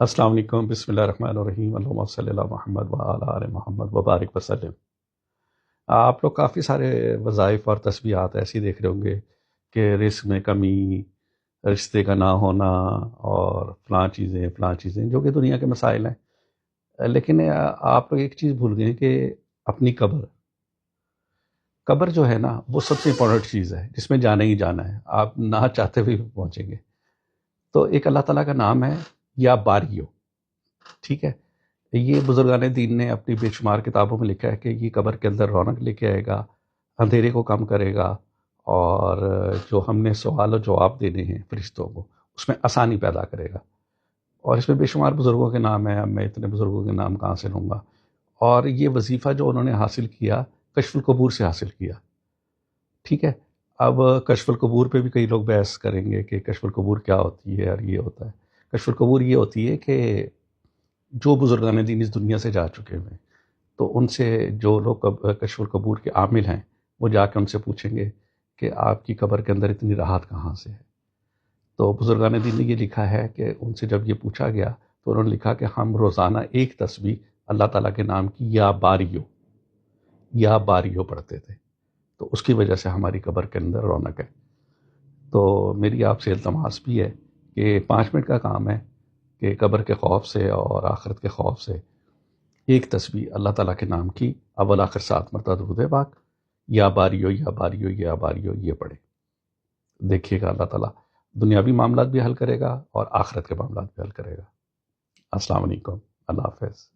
السلام علیکم، بسم اللہ الرحمن الرحیم، اللہم صلی اللہ محمد وعلی آل محمد وبارک وسلم۔ آپ لوگ کافی سارے وظائف اور تسبیحات ایسی دیکھ رہے ہوں گے کہ رزق میں کمی، رشتے کا نہ ہونا، اور فلاں چیزیں جو کہ دنیا کے مسائل ہیں، لیکن آپ لوگ ایک چیز بھول گئے کہ اپنی قبر جو ہے نا، وہ سب سے امپورٹنٹ چیز ہے جس میں جانا ہی جانا ہے، آپ نہ چاہتے ہوئے پہنچیں گے۔ تو ایک اللہ تعالیٰ کا نام ہے یا باریو، ٹھیک ہے؟ یہ بزرگان دین نے اپنی بے شمار کتابوں میں لکھا ہے کہ یہ قبر کے اندر رونق لے کے آئے گا، اندھیرے کو کم کرے گا، اور جو ہم نے سوال و جواب دینے ہیں فرشتوں کو، اس میں آسانی پیدا کرے گا۔ اور اس میں بے شمار بزرگوں کے نام ہیں، اب میں اتنے بزرگوں کے نام کہاں سے لوں گا۔ اور یہ وظیفہ جو انہوں نے حاصل کیا، کشف القبور سے حاصل کیا، ٹھیک ہے؟ اب کشف القبور پہ بھی کئی لوگ بحث کریں گے کہ کشف القبور کیا ہوتی ہے اور یہ ہوتا ہے۔ کشف القبور یہ ہوتی ہے کہ جو بزرگان دین اس دنیا سے جا چکے ہوئے ہیں، تو ان سے جو لوگ کشف القبور کے عامل ہیں، وہ جا کے ان سے پوچھیں گے کہ آپ کی قبر کے اندر اتنی راحت کہاں سے ہے۔ تو بزرگان دین نے یہ لکھا ہے کہ ان سے جب یہ پوچھا گیا تو انہوں نے لکھا کہ ہم روزانہ ایک تسبیح اللہ تعالیٰ کے نام کی یا باریو پڑھتے تھے، تو اس کی وجہ سے ہماری قبر کے اندر رونق ہے۔ تو میری آپ سے التماس بھی ہے کہ 5 منٹ کا کام ہے کہ قبر کے خوف سے اور آخرت کے خوف سے ایک تسبیح اللہ تعالیٰ کے نام کی اول آخر 7 مرتبہ درود پاک، یا باریو یا باریو یا باریو، یہ پڑھے۔ دیکھیے گا اللہ تعالیٰ دنیاوی معاملات بھی حل کرے گا اور آخرت کے معاملات بھی حل کرے گا۔ السلام علیکم، اللہ حافظ۔